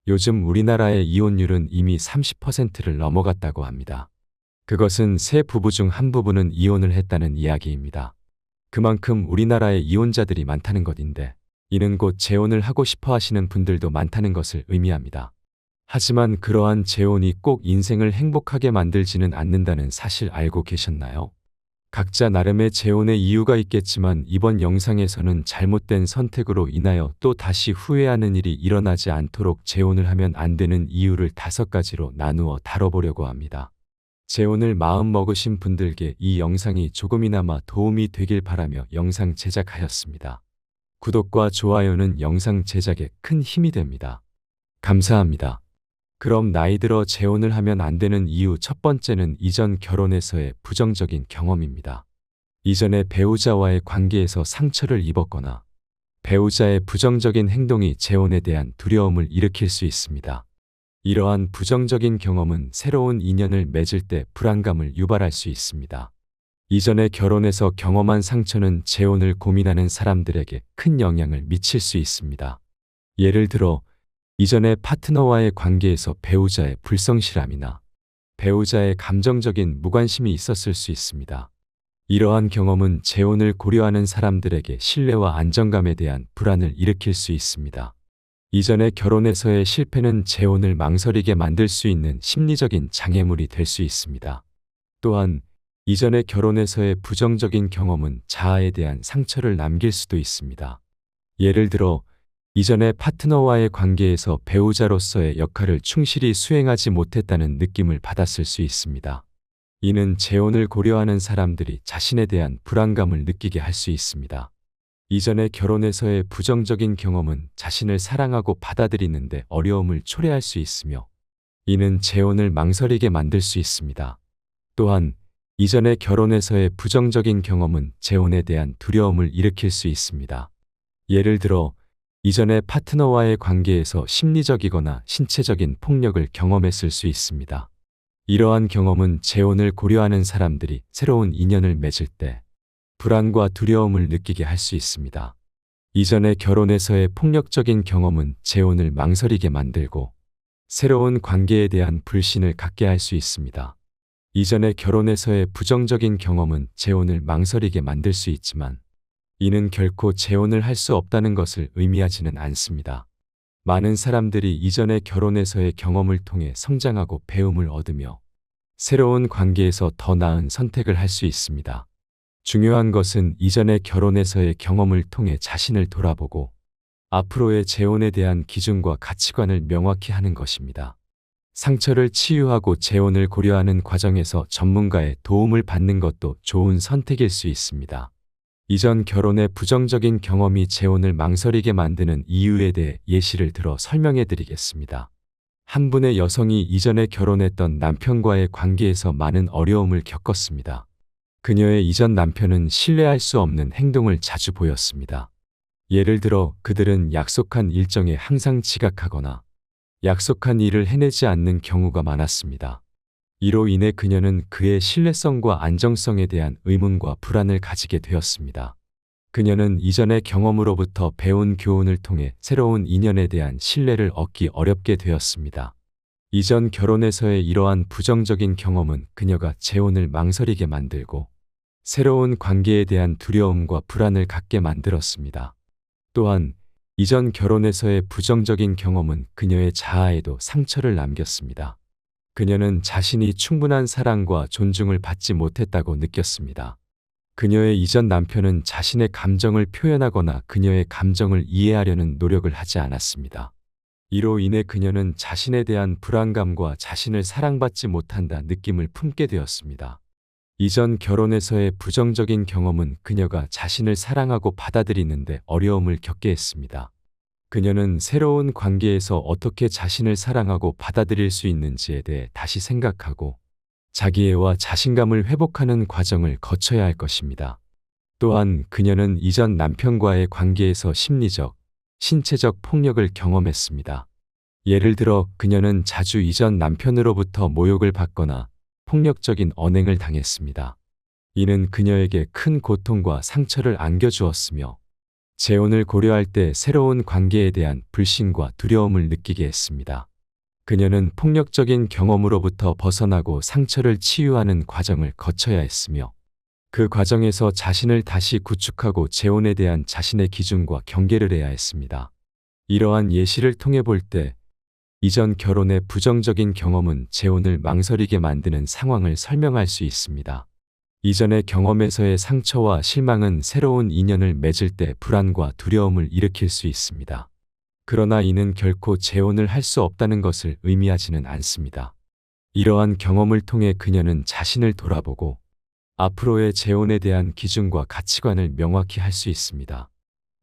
요즘 우리나라의 이혼율은 이미 30%를 넘어갔다고 합니다. 그것은 세 부부 중 한 부부는 이혼을 했다는 이야기입니다. 그만큼 우리나라에 이혼자들이 많다는 것인데, 이는 곧 재혼을 하고 싶어 하시는 분들도 많다는 것을 의미합니다. 하지만 그러한 재혼이 꼭 인생을 행복하게 만들지는 않는다는 사실 알고 계셨나요? 각자 나름의 재혼의 이유가 있겠지만 이번 영상에서는 잘못된 선택으로 인하여 또 다시 후회하는 일이 일어나지 않도록 재혼을 하면 안 되는 이유를 5가지로 나누어 다뤄보려고 합니다. 재혼을 마음먹으신 분들께 이 영상이 조금이나마 도움이 되길 바라며 영상 제작하였습니다. 구독과 좋아요는 영상 제작에 큰 힘이 됩니다. 감사합니다. 그럼 나이 들어 재혼을 하면 안 되는 이유 첫 번째는 이전 결혼에서의 부정적인 경험입니다. 이전에 배우자와의 관계에서 상처를 입었거나 배우자의 부정적인 행동이 재혼에 대한 두려움을 일으킬 수 있습니다. 이러한 부정적인 경험은 새로운 인연을 맺을 때 불안감을 유발할 수 있습니다. 이전에 결혼에서 경험한 상처는 재혼을 고민하는 사람들에게 큰 영향을 미칠 수 있습니다. 예를 들어 이전에 파트너와의 관계에서 배우자의 불성실함이나 배우자의 감정적인 무관심이 있었을 수 있습니다. 이러한 경험은 재혼을 고려하는 사람들에게 신뢰와 안정감에 대한 불안을 일으킬 수 있습니다. 이전에 결혼에서의 실패는 재혼을 망설이게 만들 수 있는 심리적인 장애물이 될 수 있습니다. 또한 이전에 결혼에서의 부정적인 경험은 자아에 대한 상처를 남길 수도 있습니다. 예를 들어 이전에 파트너와의 관계에서 배우자로서의 역할을 충실히 수행하지 못했다는 느낌을 받았을 수 있습니다. 이는 재혼을 고려하는 사람들이 자신에 대한 불안감을 느끼게 할 수 있습니다. 이전에 결혼에서의 부정적인 경험은 자신을 사랑하고 받아들이는데 어려움을 초래할 수 있으며 이는 재혼을 망설이게 만들 수 있습니다. 또한 이전에 결혼에서의 부정적인 경험은 재혼에 대한 두려움을 일으킬 수 있습니다. 예를 들어 이전에 파트너와의 관계에서 심리적이거나 신체적인 폭력을 경험했을 수 있습니다. 이러한 경험은 재혼을 고려하는 사람들이 새로운 인연을 맺을 때 불안과 두려움을 느끼게 할 수 있습니다. 이전에 결혼에서의 폭력적인 경험은 재혼을 망설이게 만들고 새로운 관계에 대한 불신을 갖게 할 수 있습니다. 이전에 결혼에서의 부정적인 경험은 재혼을 망설이게 만들 수 있지만 이는 결코 재혼을 할 수 없다는 것을 의미하지는 않습니다. 많은 사람들이 이전의 결혼에서의 경험을 통해 성장하고 배움을 얻으며 새로운 관계에서 더 나은 선택을 할 수 있습니다. 중요한 것은 이전의 결혼에서의 경험을 통해 자신을 돌아보고 앞으로의 재혼에 대한 기준과 가치관을 명확히 하는 것입니다. 상처를 치유하고 재혼을 고려하는 과정에서 전문가의 도움을 받는 것도 좋은 선택일 수 있습니다. 이전 결혼의 부정적인 경험이 재혼을 망설이게 만드는 이유에 대해 예시를 들어 설명해 드리겠습니다. 한 분의 여성이 이전에 결혼했던 남편과의 관계에서 많은 어려움을 겪었습니다. 그녀의 이전 남편은 신뢰할 수 없는 행동을 자주 보였습니다. 예를 들어 그들은 약속한 일정에 항상 지각하거나 약속한 일을 해내지 않는 경우가 많았습니다. 이로 인해 그녀는 그의 신뢰성과 안정성에 대한 의문과 불안을 가지게 되었습니다. 그녀는 이전의 경험으로부터 배운 교훈을 통해 새로운 인연에 대한 신뢰를 얻기 어렵게 되었습니다. 이전 결혼에서의 이러한 부정적인 경험은 그녀가 재혼을 망설이게 만들고 새로운 관계에 대한 두려움과 불안을 갖게 만들었습니다. 또한 이전 결혼에서의 부정적인 경험은 그녀의 자아에도 상처를 남겼습니다. 그녀는 자신이 충분한 사랑과 존중을 받지 못했다고 느꼈습니다. 그녀의 이전 남편은 자신의 감정을 표현하거나 그녀의 감정을 이해하려는 노력을 하지 않았습니다. 이로 인해 그녀는 자신에 대한 불안감과 자신을 사랑받지 못한다 느낌을 품게 되었습니다. 이전 결혼에서의 부정적인 경험은 그녀가 자신을 사랑하고 받아들이는데 어려움을 겪게 했습니다. 그녀는 새로운 관계에서 어떻게 자신을 사랑하고 받아들일 수 있는지에 대해 다시 생각하고 자기애와 자신감을 회복하는 과정을 거쳐야 할 것입니다. 또한 그녀는 이전 남편과의 관계에서 심리적, 신체적 폭력을 경험했습니다. 예를 들어 그녀는 자주 이전 남편으로부터 모욕을 받거나 폭력적인 언행을 당했습니다. 이는 그녀에게 큰 고통과 상처를 안겨주었으며 재혼을 고려할 때 새로운 관계에 대한 불신과 두려움을 느끼게 했습니다. 그녀는 폭력적인 경험으로부터 벗어나고 상처를 치유하는 과정을 거쳐야 했으며 그 과정에서 자신을 다시 구축하고 재혼에 대한 자신의 기준과 경계를 해야 했습니다. 이러한 예시를 통해 볼 때 이전 결혼의 부정적인 경험은 재혼을 망설이게 만드는 상황을 설명할 수 있습니다. 이전의 경험에서의 상처와 실망은 새로운 인연을 맺을 때 불안과 두려움을 일으킬 수 있습니다. 그러나 이는 결코 재혼을 할 수 없다는 것을 의미하지는 않습니다. 이러한 경험을 통해 그녀는 자신을 돌아보고 앞으로의 재혼에 대한 기준과 가치관을 명확히 할 수 있습니다.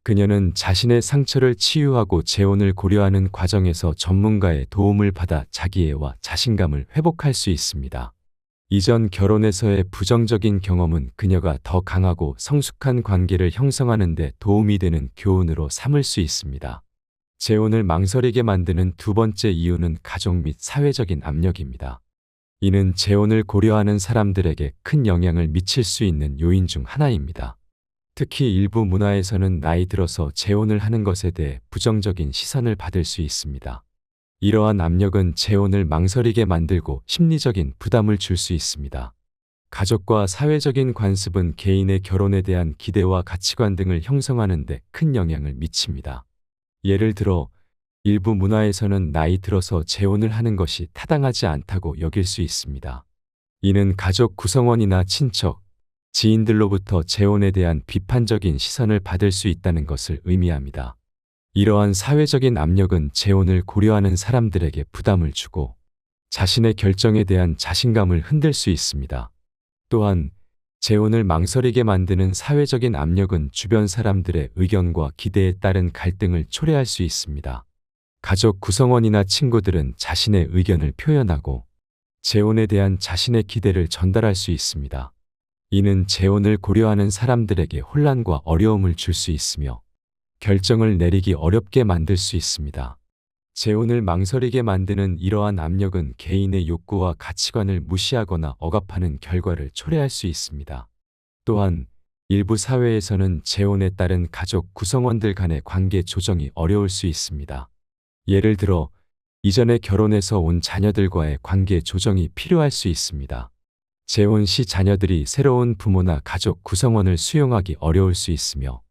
그녀는 자신의 상처를 치유하고 재혼을 고려하는 과정에서 전문가의 도움을 받아 자기애와 자신감을 회복할 수 있습니다. 이전 결혼에서의 부정적인 경험은 그녀가 더 강하고 성숙한 관계를 형성하는 데 도움이 되는 교훈으로 삼을 수 있습니다. 재혼을 망설이게 만드는 두 번째 이유는 가족 및 사회적인 압력입니다. 이는 재혼을 고려하는 사람들에게 큰 영향을 미칠 수 있는 요인 중 하나입니다. 특히 일부 문화에서는 나이 들어서 재혼을 하는 것에 대해 부정적인 시선을 받을 수 있습니다. 이러한 압력은 재혼을 망설이게 만들고 심리적인 부담을 줄 수 있습니다. 가족과 사회적인 관습은 개인의 결혼에 대한 기대와 가치관 등을 형성하는 데 큰 영향을 미칩니다. 예를 들어 일부 문화에서는 나이 들어서 재혼을 하는 것이 타당하지 않다고 여길 수 있습니다. 이는 가족 구성원이나 친척, 지인들로부터 재혼에 대한 비판적인 시선을 받을 수 있다는 것을 의미합니다. 이러한 사회적인 압력은 재혼을 고려하는 사람들에게 부담을 주고 자신의 결정에 대한 자신감을 흔들 수 있습니다. 또한 재혼을 망설이게 만드는 사회적인 압력은 주변 사람들의 의견과 기대에 따른 갈등을 초래할 수 있습니다. 가족 구성원이나 친구들은 자신의 의견을 표현하고 재혼에 대한 자신의 기대를 전달할 수 있습니다. 이는 재혼을 고려하는 사람들에게 혼란과 어려움을 줄 수 있으며 결정을 내리기 어렵게 만들 수 있습니다. 재혼을 망설이게 만드는 이러한 압력은 개인의 욕구와 가치관을 무시하거나 억압하는 결과를 초래할 수 있습니다. 또한 일부 사회에서는 재혼에 따른 가족 구성원들 간의 관계 조정이 어려울 수 있습니다. 예를 들어 이전에 결혼해서 온 자녀들과의 관계 조정이 필요할 수 있습니다. 재혼 시 자녀들이 새로운 부모나 가족 구성원을 수용하기 어려울 수 있으며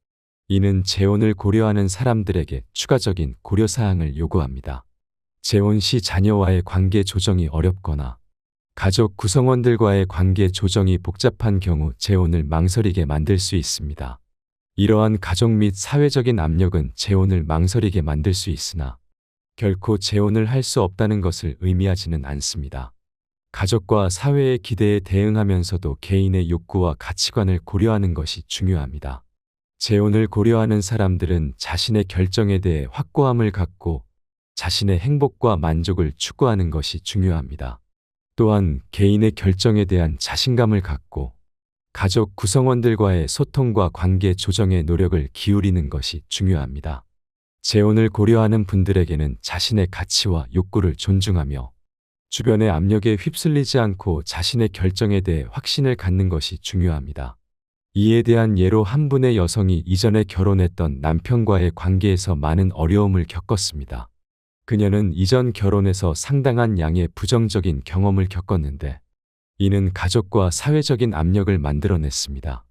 이는 재혼을 고려하는 사람들에게 추가적인 고려사항을 요구합니다. 재혼 시 자녀와의 관계 조정이 어렵거나 가족 구성원들과의 관계 조정이 복잡한 경우 재혼을 망설이게 만들 수 있습니다. 이러한 가족 및 사회적인 압력은 재혼을 망설이게 만들 수 있으나 결코 재혼을 할 수 없다는 것을 의미하지는 않습니다. 가족과 사회의 기대에 대응하면서도 개인의 욕구와 가치관을 고려하는 것이 중요합니다. 재혼을 고려하는 사람들은 자신의 결정에 대해 확고함을 갖고 자신의 행복과 만족을 추구하는 것이 중요합니다. 또한 개인의 결정에 대한 자신감을 갖고 가족 구성원들과의 소통과 관계 조정에 노력을 기울이는 것이 중요합니다. 재혼을 고려하는 분들에게는 자신의 가치와 욕구를 존중하며 주변의 압력에 휩쓸리지 않고 자신의 결정에 대해 확신을 갖는 것이 중요합니다. 이에 대한 예로 한 분의 여성이 이전에 결혼했던 남편과의 관계에서 많은 어려움을 겪었습니다. 그녀는 이전 결혼에서 상당한 양의 부정적인 경험을 겪었는데 이는 가족과 사회적인 압력을 만들어냈습니다.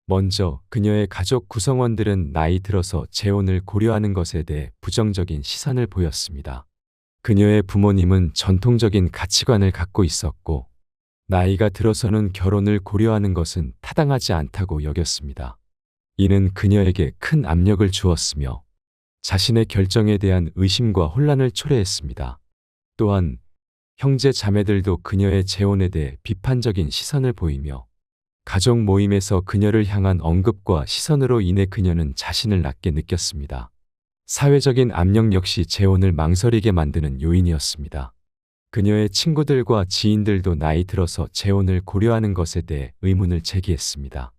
먼저 그녀의 가족 구성원들은 나이 들어서 재혼을 고려하는 것에 대해 부정적인 시선을 보였습니다. 그녀의 부모님은 전통적인 가치관을 갖고 있었고 나이가 들어서는 결혼을 고려하는 것은 타당하지 않다고 여겼습니다. 이는 그녀에게 큰 압력을 주었으며 자신의 결정에 대한 의심과 혼란을 초래했습니다. 또한 형제 자매들도 그녀의 재혼에 대해 비판적인 시선을 보이며 가족 모임에서 그녀를 향한 언급과 시선으로 인해 그녀는 자신을 낮게 느꼈습니다. 사회적인 압력 역시 재혼을 망설이게 만드는 요인이었습니다. 그녀의 친구들과 지인들도 나이 들어서 재혼을 고려하는 것에 대해 의문을 제기했습니다.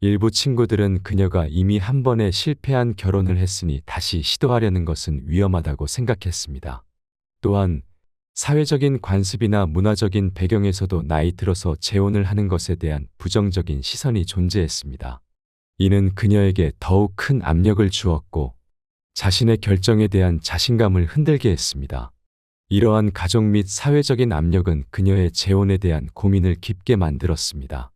일부 친구들은 그녀가 이미 한 번에 실패한 결혼을 했으니 다시 시도하려는 것은 위험하다고 생각했습니다. 또한 사회적인 관습이나 문화적인 배경에서도 나이 들어서 재혼을 하는 것에 대한 부정적인 시선이 존재했습니다. 이는 그녀에게 더욱 큰 압력을 주었고 자신의 결정에 대한 자신감을 흔들게 했습니다. 이러한 가족 및 사회적인 압력은 그녀의 재혼에 대한 고민을 깊게 만들었습니다.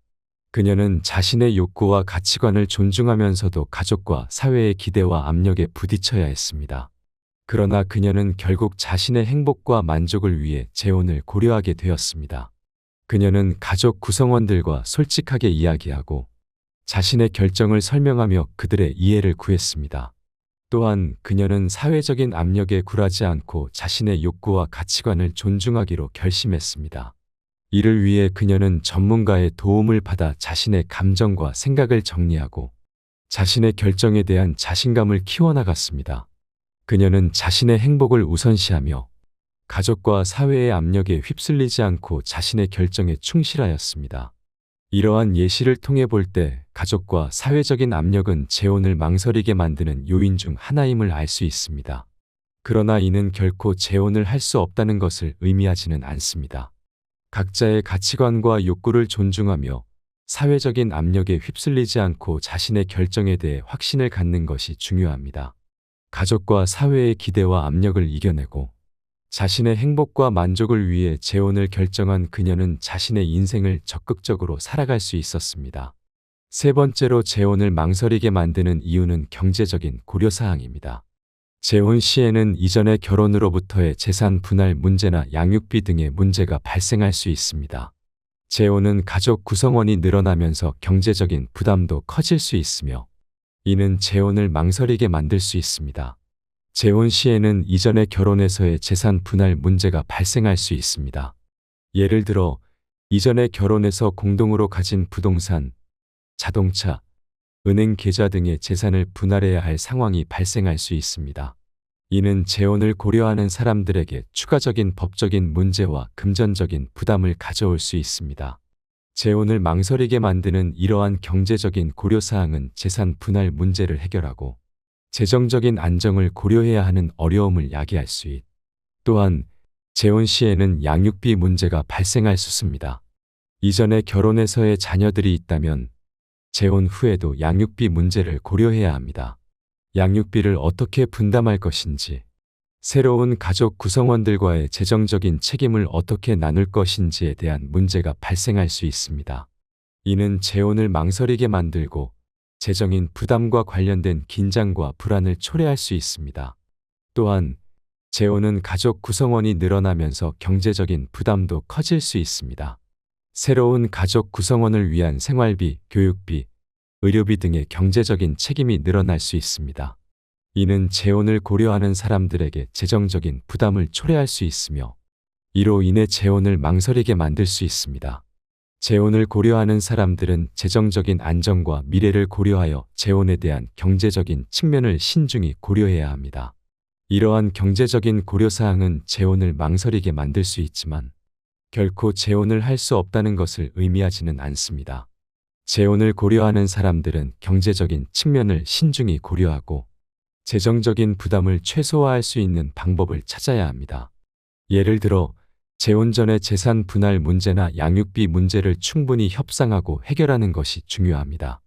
그녀는 자신의 욕구와 가치관을 존중하면서도 가족과 사회의 기대와 압력에 부딪혀야 했습니다. 그러나 그녀는 결국 자신의 행복과 만족을 위해 재혼을 고려하게 되었습니다. 그녀는 가족 구성원들과 솔직하게 이야기하고 자신의 결정을 설명하며 그들의 이해를 구했습니다. 또한 그녀는 사회적인 압력에 굴하지 않고 자신의 욕구와 가치관을 존중하기로 결심했습니다. 이를 위해 그녀는 전문가의 도움을 받아 자신의 감정과 생각을 정리하고 자신의 결정에 대한 자신감을 키워나갔습니다. 그녀는 자신의 행복을 우선시하며 가족과 사회의 압력에 휩쓸리지 않고 자신의 결정에 충실하였습니다. 이러한 예시를 통해 볼 때 가족과 사회적인 압력은 재혼을 망설이게 만드는 요인 중 하나임을 알 수 있습니다. 그러나 이는 결코 재혼을 할 수 없다는 것을 의미하지는 않습니다. 각자의 가치관과 욕구를 존중하며 사회적인 압력에 휩쓸리지 않고 자신의 결정에 대해 확신을 갖는 것이 중요합니다. 가족과 사회의 기대와 압력을 이겨내고 자신의 행복과 만족을 위해 재혼을 결정한 그녀는 자신의 인생을 적극적으로 살아갈 수 있었습니다. 세 번째로 재혼을 망설이게 만드는 이유는 경제적인 고려사항입니다. 재혼 시에는 이전의 결혼으로부터의 재산 분할 문제나 양육비 등의 문제가 발생할 수 있습니다. 재혼은 가족 구성원이 늘어나면서 경제적인 부담도 커질 수 있으며 이는 재혼을 망설이게 만들 수 있습니다. 재혼 시에는 이전의 결혼에서의 재산 분할 문제가 발생할 수 있습니다. 예를 들어 이전의 결혼에서 공동으로 가진 부동산, 자동차, 은행 계좌 등의 재산을 분할해야 할 상황이 발생할 수 있습니다. 이는 재혼을 고려하는 사람들에게 추가적인 법적인 문제와 금전적인 부담을 가져올 수 있습니다. 재혼을 망설이게 만드는 이러한 경제적인 고려사항은 재산 분할 문제를 해결하고 재정적인 안정을 고려해야 하는 어려움을 야기할 수 있. 또한 재혼 시에는 양육비 문제가 발생할 수 있습니다. 이전에 결혼해서의 자녀들이 있다면 재혼 후에도 양육비 문제를 고려해야 합니다. 양육비를 어떻게 분담할 것인지, 새로운 가족 구성원들과의 재정적인 책임을 어떻게 나눌 것인지에 대한 문제가 발생할 수 있습니다. 이는 재혼을 망설이게 만들고 재정인 부담과 관련된 긴장과 불안을 초래할 수 있습니다. 또한 재혼은 가족 구성원이 늘어나면서 경제적인 부담도 커질 수 있습니다. 새로운 가족 구성원을 위한 생활비, 교육비, 의료비 등의 경제적인 책임이 늘어날 수 있습니다. 이는 재혼을 고려하는 사람들에게 재정적인 부담을 초래할 수 있으며 이로 인해 재혼을 망설이게 만들 수 있습니다. 재혼을 고려하는 사람들은 재정적인 안정과 미래를 고려하여 재혼에 대한 경제적인 측면을 신중히 고려해야 합니다. 이러한 경제적인 고려사항은 재혼을 망설이게 만들 수 있지만 결코 재혼을 할 수 없다는 것을 의미하지는 않습니다. 재혼을 고려하는 사람들은 경제적인 측면을 신중히 고려하고 재정적인 부담을 최소화할 수 있는 방법을 찾아야 합니다. 예를 들어 재혼 전의 재산 분할 문제나 양육비 문제를 충분히 협상하고 해결하는 것이 중요합니다.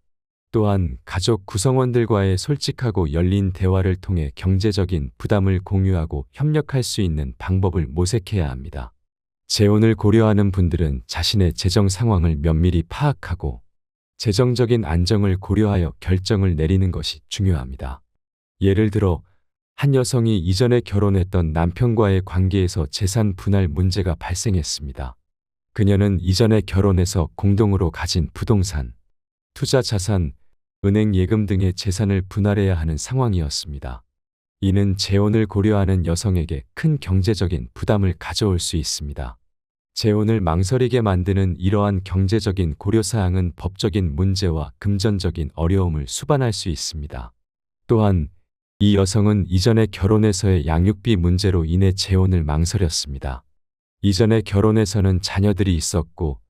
또한 가족 구성원들과의 솔직하고 열린 대화를 통해 경제적인 부담을 공유하고 협력할 수 있는 방법을 모색해야 합니다. 재혼을 고려하는 분들은 자신의 재정 상황을 면밀히 파악하고 재정적인 안정을 고려하여 결정을 내리는 것이 중요합니다. 예를 들어 한 여성이 이전에 결혼했던 남편과의 관계에서 재산 분할 문제가 발생했습니다. 그녀는 이전에 결혼해서 공동으로 가진 부동산, 투자 자산, 은행 예금 등의 재산을 분할해야 하는 상황이었습니다. 이는 재혼을 고려하는 여성에게 큰 경제적인 부담을 가져올 수 있습니다. 재혼을 망설이게 만드는 이러한 경제적인 고려사항은 법적인 문제와 금전적인 어려움을 수반할 수 있습니다. 또한 이 여성은 이전에 결혼해서의 양육비 문제로 인해 재혼을 망설였습니다. 이전에 결혼해서는 자녀들이 있었고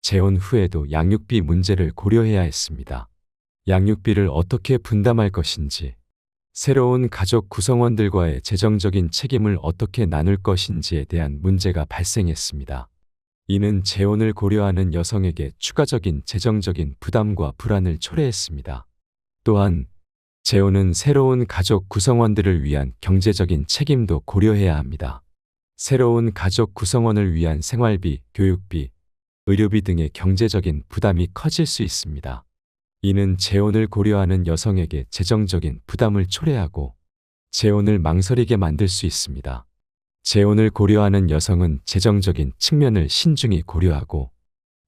재혼 후에도 양육비 문제를 고려해야 했습니다. 양육비를 어떻게 분담할 것인지, 새로운 가족 구성원들과의 재정적인 책임을 어떻게 나눌 것인지에 대한 문제가 발생했습니다. 이는 재혼을 고려하는 여성에게 추가적인 재정적인 부담과 불안을 초래했습니다. 또한 재혼은 새로운 가족 구성원들을 위한 경제적인 책임도 고려해야 합니다. 새로운 가족 구성원을 위한 생활비, 교육비, 의료비 등의 경제적인 부담이 커질 수 있습니다. 이는 재혼을 고려하는 여성에게 재정적인 부담을 초래하고 재혼을 망설이게 만들 수 있습니다. 재혼을 고려하는 여성은 재정적인 측면을 신중히 고려하고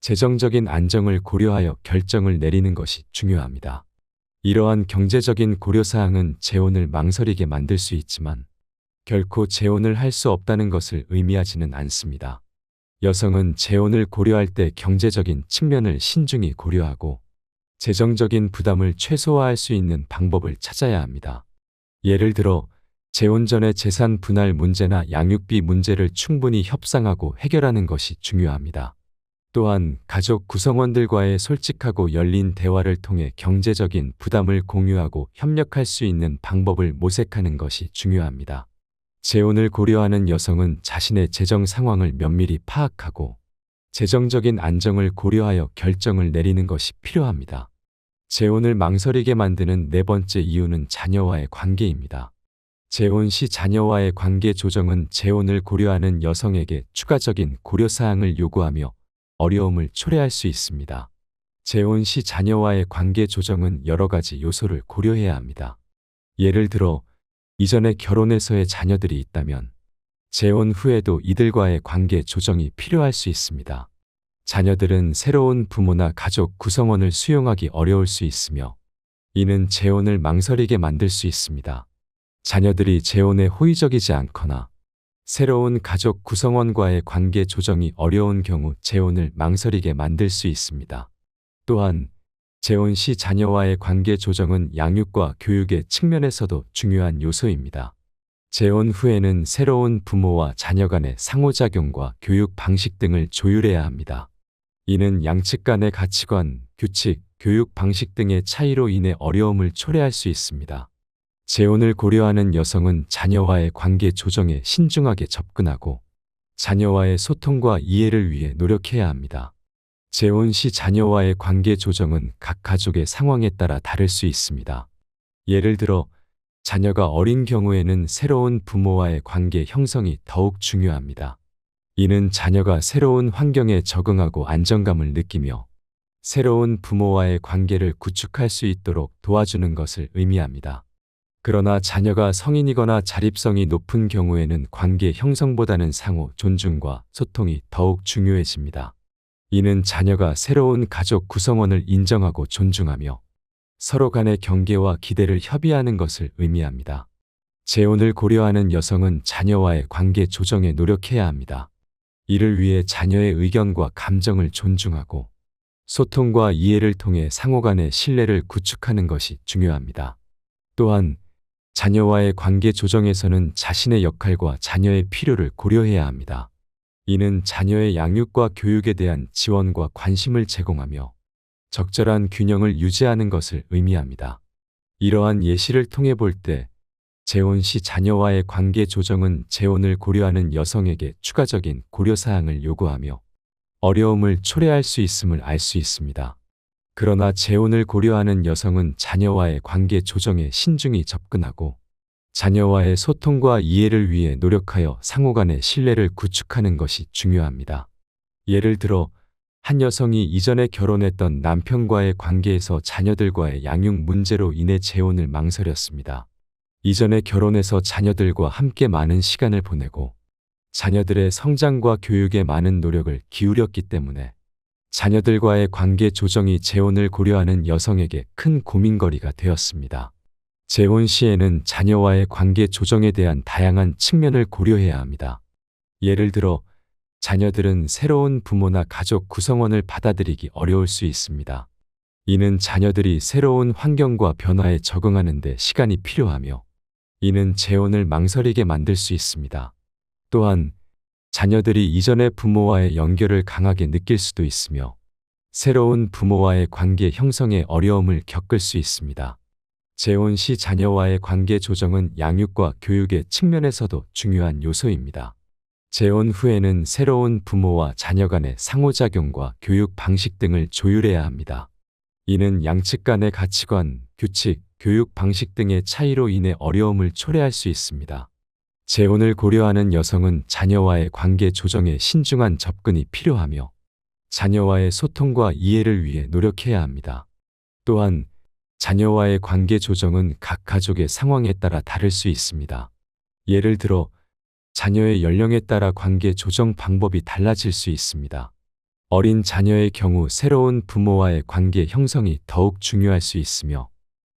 재정적인 안정을 고려하여 결정을 내리는 것이 중요합니다. 이러한 경제적인 고려사항은 재혼을 망설이게 만들 수 있지만 결코 재혼을 할 수 없다는 것을 의미하지는 않습니다. 여성은 재혼을 고려할 때 경제적인 측면을 신중히 고려하고 재정적인 부담을 최소화할 수 있는 방법을 찾아야 합니다. 예를 들어 재혼 전에 재산 분할 문제나 양육비 문제를 충분히 협상하고 해결하는 것이 중요합니다. 또한 가족 구성원들과의 솔직하고 열린 대화를 통해 경제적인 부담을 공유하고 협력할 수 있는 방법을 모색하는 것이 중요합니다. 재혼을 고려하는 여성은 자신의 재정 상황을 면밀히 파악하고 재정적인 안정을 고려하여 결정을 내리는 것이 필요합니다. 재혼을 망설이게 만드는 네 번째 이유는 자녀와의 관계입니다. 재혼 시 자녀와의 관계 조정은 재혼을 고려하는 여성에게 추가적인 고려사항을 요구하며 어려움을 초래할 수 있습니다. 재혼 시 자녀와의 관계 조정은 여러 가지 요소를 고려해야 합니다. 예를 들어 이전에 결혼해서의 자녀들이 있다면 재혼 후에도 이들과의 관계 조정이 필요할 수 있습니다. 자녀들은 새로운 부모나 가족 구성원을 수용하기 어려울 수 있으며 이는 재혼을 망설이게 만들 수 있습니다. 자녀들이 재혼에 호의적이지 않거나 새로운 가족 구성원과의 관계 조정이 어려운 경우 재혼을 망설이게 만들 수 있습니다. 또한 재혼 시 자녀와의 관계 조정은 양육과 교육의 측면에서도 중요한 요소입니다. 재혼 후에는 새로운 부모와 자녀 간의 상호작용과 교육 방식 등을 조율해야 합니다. 이는 양측 간의 가치관, 규칙, 교육 방식 등의 차이로 인해 어려움을 초래할 수 있습니다. 재혼을 고려하는 여성은 자녀와의 관계 조정에 신중하게 접근하고 자녀와의 소통과 이해를 위해 노력해야 합니다. 재혼 시 자녀와의 관계 조정은 각 가족의 상황에 따라 다를 수 있습니다. 예를 들어 자녀가 어린 경우에는 새로운 부모와의 관계 형성이 더욱 중요합니다. 이는 자녀가 새로운 환경에 적응하고 안정감을 느끼며 새로운 부모와의 관계를 구축할 수 있도록 도와주는 것을 의미합니다. 그러나 자녀가 성인이거나 자립성이 높은 경우에는 관계 형성보다는 상호 존중과 소통이 더욱 중요해집니다. 이는 자녀가 새로운 가족 구성원을 인정하고 존중하며 서로 간의 경계와 기대를 협의하는 것을 의미합니다. 재혼을 고려하는 여성은 자녀와의 관계 조정에 노력해야 합니다. 이를 위해 자녀의 의견과 감정을 존중하고 소통과 이해를 통해 상호 간의 신뢰를 구축하는 것이 중요합니다. 또한 자녀와의 관계 조정에서는 자신의 역할과 자녀의 필요를 고려해야 합니다. 이는 자녀의 양육과 교육에 대한 지원과 관심을 제공하며 적절한 균형을 유지하는 것을 의미합니다. 이러한 예시를 통해 볼 때 재혼 시 자녀와의 관계 조정은 재혼을 고려하는 여성에게 추가적인 고려사항을 요구하며 어려움을 초래할 수 있음을 알 수 있습니다. 그러나 재혼을 고려하는 여성은 자녀와의 관계 조정에 신중히 접근하고 자녀와의 소통과 이해를 위해 노력하여 상호 간의 신뢰를 구축하는 것이 중요합니다. 예를 들어 한 여성이 이전에 결혼했던 남편과의 관계에서 자녀들과의 양육 문제로 인해 재혼을 망설였습니다. 이전에 결혼해서 자녀들과 함께 많은 시간을 보내고 자녀들의 성장과 교육에 많은 노력을 기울였기 때문에 자녀들과의 관계 조정이 재혼을 고려하는 여성에게 큰 고민거리가 되었습니다. 재혼 시에는 자녀와의 관계 조정에 대한 다양한 측면을 고려해야 합니다. 예를 들어 자녀들은 새로운 부모나 가족 구성원을 받아들이기 어려울 수 있습니다. 이는 자녀들이 새로운 환경과 변화에 적응하는 데 시간이 필요하며 이는 재혼을 망설이게 만들 수 있습니다. 또한 자녀들이 이전의 부모와의 연결을 강하게 느낄 수도 있으며 새로운 부모와의 관계 형성에 어려움을 겪을 수 있습니다. 재혼 시 자녀와의 관계 조정은 양육과 교육의 측면에서도 중요한 요소입니다. 재혼 후에는 새로운 부모와 자녀 간의 상호작용과 교육 방식 등을 조율해야 합니다. 이는 양측 간의 가치관, 규칙, 교육 방식 등의 차이로 인해 어려움을 초래할 수 있습니다. 재혼을 고려하는 여성은 자녀와의 관계 조정에 신중한 접근이 필요하며 자녀와의 소통과 이해를 위해 노력해야 합니다. 또한 자녀와의 관계 조정은 각 가족의 상황에 따라 다를 수 있습니다. 예를 들어 자녀의 연령에 따라 관계 조정 방법이 달라질 수 있습니다. 어린 자녀의 경우 새로운 부모와의 관계 형성이 더욱 중요할 수 있으며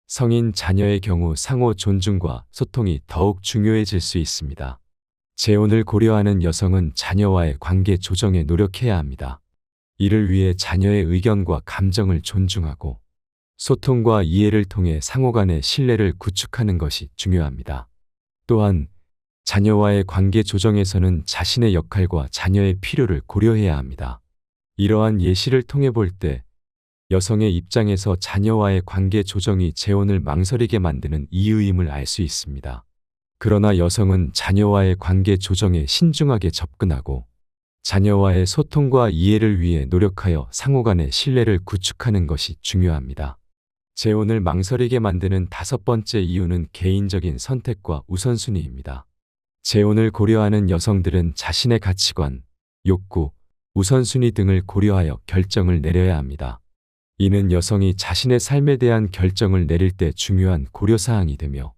성인 자녀의 경우 상호 존중과 소통이 더욱 중요해질 수 있습니다. 재혼을 고려하는 여성은 자녀와의 관계 조정에 노력해야 합니다. 이를 위해 자녀의 의견과 감정을 존중하고 소통과 이해를 통해 상호 간의 신뢰를 구축하는 것이 중요합니다. 또한 자녀와의 관계 조정에서는 자신의 역할과 자녀의 필요를 고려해야 합니다. 이러한 예시를 통해 볼 때 여성의 입장에서 자녀와의 관계 조정이 재혼을 망설이게 만드는 이유임을 알 수 있습니다. 그러나 여성은 자녀와의 관계 조정에 신중하게 접근하고 자녀와의 소통과 이해를 위해 노력하여 상호 간의 신뢰를 구축하는 것이 중요합니다. 재혼을 망설이게 만드는 5번째 이유는 개인적인 선택과 우선순위입니다. 재혼을 고려하는 여성들은 자신의 가치관, 욕구, 우선순위 등을 고려하여 결정을 내려야 합니다. 이는 여성이 자신의 삶에 대한 결정을 내릴 때 중요한 고려사항이 되며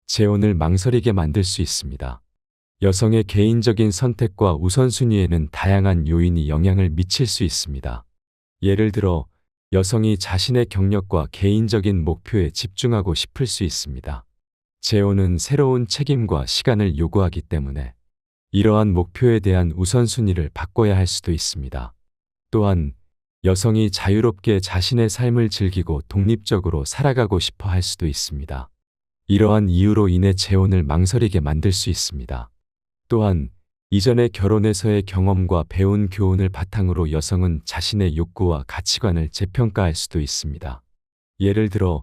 재혼을 망설이게 만들 수 있습니다. 여성의 개인적인 선택과 우선순위에는 다양한 요인이 영향을 미칠 수 있습니다. 예를 들어 여성이 자신의 경력과 개인적인 목표에 집중하고 싶을 수 있습니다. 재혼은 새로운 책임과 시간을 요구하기 때문에 이러한 목표에 대한 우선순위를 바꿔야 할 수도 있습니다. 또한 여성이 자유롭게 자신의 삶을 즐기고 독립적으로 살아가고 싶어 할 수도 있습니다. 이러한 이유로 인해 재혼을 망설이게 만들 수 있습니다. 또한 이전의 결혼에서의 경험과 배운 교훈을 바탕으로 여성은 자신의 욕구와 가치관을 재평가할 수도 있습니다. 예를 들어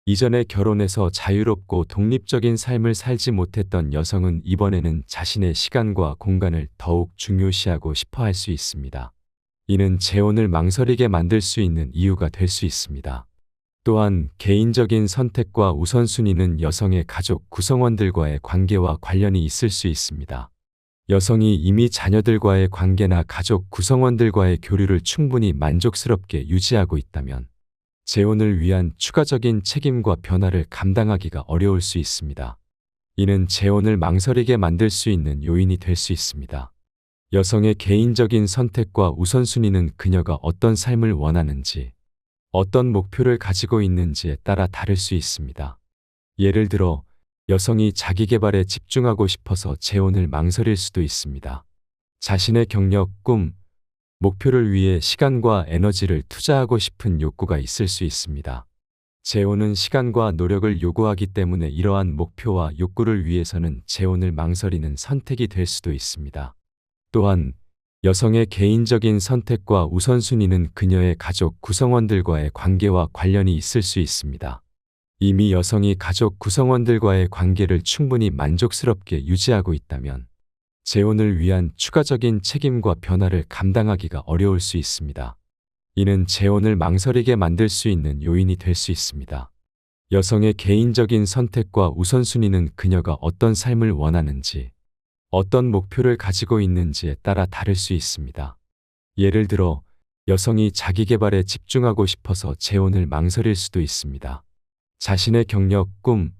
이전의 결혼에서 자유롭고 독립적인 삶을 살지 못했던 여성은 이번에는 자신의 시간과 공간을 더욱 중요시하고 싶어 할 수 있습니다. 이는 재혼을 망설이게 만들 수 있는 이유가 될 수 있습니다. 또한 개인적인 선택과 우선순위는 여성의 가족 구성원들과의 관계와 관련이 있을 수 있습니다. 여성이 이미 자녀들과의 관계나 가족 구성원들과의 교류를 충분히 만족스럽게 유지하고 있다면 재혼을 위한 추가적인 책임과 변화를 감당하기가 어려울 수 있습니다. 이는 재혼을 망설이게 만들 수 있는 요인이 될 수 있습니다. 여성의 개인적인 선택과 우선순위는 그녀가 어떤 삶을 원하는지, 어떤 목표를 가지고 있는지에 따라 다를 수 있습니다. 예를 들어 여성이 자기 개발에 집중하고 싶어서 재혼을 망설일 수도 있습니다. 자신의 경력, 꿈, 목표를 위해 시간과 에너지를 투자하고 싶은 욕구가 있을 수 있습니다. 재혼은 시간과 노력을 요구하기 때문에 이러한 목표와 욕구를 위해서는 재혼을 망설이는 선택이 될 수도 있습니다. 또한 여성의 개인적인 선택과 우선순위는 그녀의 가족 구성원들과의 관계와 관련이 있을 수 있습니다. 이미 여성이 가족 구성원들과의 관계를 충분히 만족스럽게 유지하고 있다면 재혼을 위한 추가적인 책임과 변화를 감당하기가 어려울 수 있습니다. 이는 재혼을 망설이게 만들 수 있는 요인이 될 수 있습니다. 여성의 개인적인 선택과 우선순위는 그녀가 어떤 삶을 원하는지, 어떤 목표를 가지고 있는지에 따라 다를 수 있습니다. 예를 들어 여성이 자기 개발에 집중하고 싶어서 재혼을 망설일 수도 있습니다. 자신의 경력, 꿈,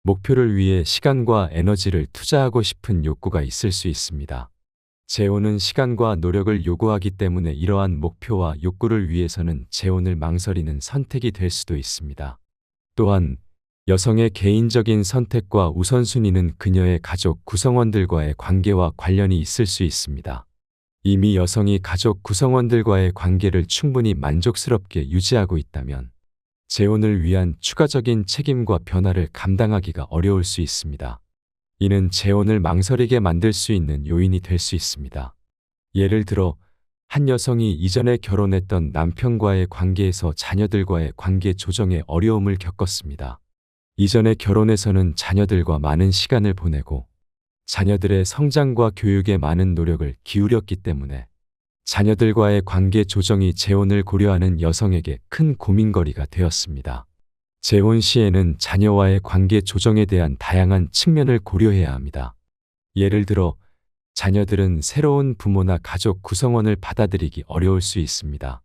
목표를 위해 시간과 에너지를 투자하고 싶은 욕구가 있을 수 있습니다. 재혼은 시간과 노력을 요구하기 때문에 이러한 목표와 욕구를 위해서는 재혼을 망설이는 선택이 될 수도 있습니다. 또한 여성의 개인적인 선택과 우선순위는 그녀의 가족 구성원들과의 관계와 관련이 있을 수 있습니다. 이미 여성이 가족 구성원들과의 관계를 충분히 만족스럽게 유지하고 있다면 재혼을 위한 추가적인 책임과 변화를 감당하기가 어려울 수 있습니다. 이는 재혼을 망설이게 만들 수 있는 요인이 될 수 있습니다. 예를 들어 한 여성이 이전에 결혼했던 남편과의 관계에서 자녀들과의 관계 조정에 어려움을 겪었습니다. 이전의 결혼에서는 자녀들과 많은 시간을 보내고 자녀들의 성장과 교육에 많은 노력을 기울였기 때문에 자녀들과의 관계 조정이 재혼을 고려하는 여성에게 큰 고민거리가 되었습니다. 재혼 시에는 자녀와의 관계 조정에 대한 다양한 측면을 고려해야 합니다. 예를 들어 자녀들은 새로운 부모나 가족 구성원을 받아들이기 어려울 수 있습니다.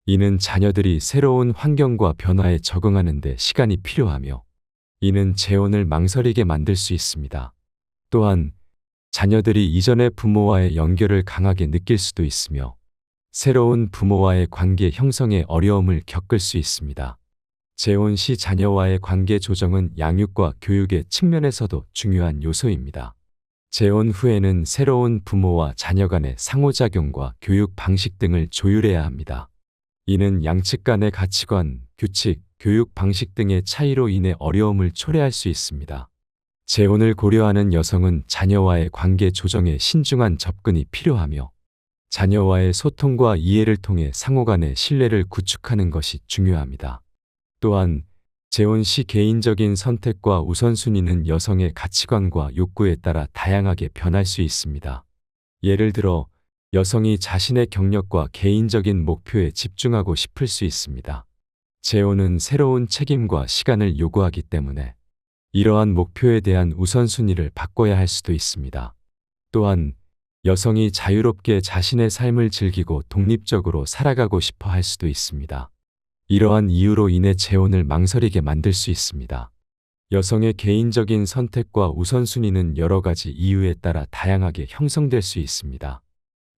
이는 자녀들이 새로운 환경과 변화에 적응하는 데 시간이 필요하며 이는 재혼을 망설이게 만들 수 있습니다. 또한 자녀들이 이전의 부모와의 연결을 강하게 느낄 수도 있으며 새로운 부모와의 관계 형성에 어려움을 겪을 수 있습니다. 재혼 시 자녀와의 관계 조정은 양육과 교육의 측면에서도 중요한 요소입니다. 재혼 후에는 새로운 부모와 자녀 간의 상호작용과 교육 방식 등을 조율해야 합니다. 이는 양측 간의 가치관, 규칙, 교육 방식 등의 차이로 인해 어려움을 초래할 수 있습니다. 재혼을 고려하는 여성은 자녀와의 관계 조정에 신중한 접근이 필요하며 자녀와의 소통과 이해를 통해 상호 간의 신뢰를 구축하는 것이 중요합니다. 또한 재혼 시 개인적인 선택과 우선순위는 여성의 가치관과 욕구에 따라 다양하게 변할 수 있습니다. 예를 들어 여성이 자신의 경력과 개인적인 목표에 집중하고 싶을 수 있습니다. 재혼은 새로운 책임과 시간을 요구하기 때문에 이러한 목표에 대한 우선순위를 바꿔야 할 수도 있습니다. 또한 여성이 자유롭게 자신의 삶을 즐기고 독립적으로 살아가고 싶어 할 수도 있습니다. 이러한 이유로 인해 재혼을 망설이게 만들 수 있습니다. 여성의 개인적인 선택과 우선순위는 여러 가지 이유에 따라 다양하게 형성될 수 있습니다.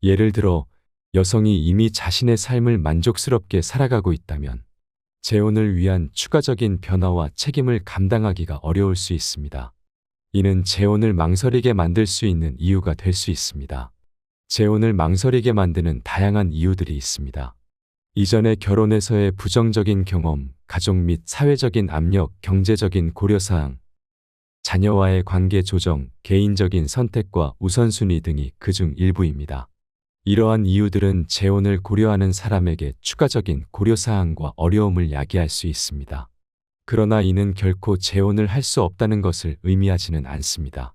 예를 들어 여성이 이미 자신의 삶을 만족스럽게 살아가고 있다면 재혼을 위한 추가적인 변화와 책임을 감당하기가 어려울 수 있습니다. 이는 재혼을 망설이게 만들 수 있는 이유가 될 수 있습니다. 재혼을 망설이게 만드는 다양한 이유들이 있습니다. 이전의 결혼에서의 부정적인 경험, 가족 및 사회적인 압력, 경제적인 고려사항, 자녀와의 관계 조정, 개인적인 선택과 우선순위 등이 그중 일부입니다. 이러한 이유들은 재혼을 고려하는 사람에게 추가적인 고려사항과 어려움을 야기할 수 있습니다. 그러나 이는 결코 재혼을 할 수 없다는 것을 의미하지는 않습니다.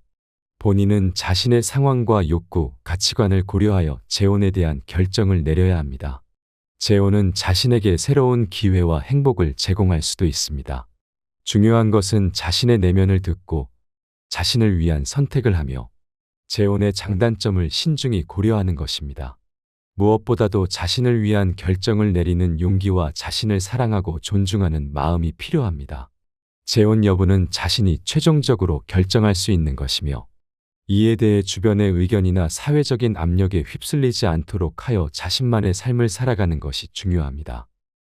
본인은 자신의 상황과 욕구, 가치관을 고려하여 재혼에 대한 결정을 내려야 합니다. 재혼은 자신에게 새로운 기회와 행복을 제공할 수도 있습니다. 중요한 것은 자신의 내면을 듣고 자신을 위한 선택을 하며 재혼의 장단점을 신중히 고려하는 것입니다. 무엇보다도 자신을 위한 결정을 내리는 용기와 자신을 사랑하고 존중하는 마음이 필요합니다. 재혼 여부는 자신이 최종적으로 결정할 수 있는 것이며 이에 대해 주변의 의견이나 사회적인 압력에 휩쓸리지 않도록 하여 자신만의 삶을 살아가는 것이 중요합니다.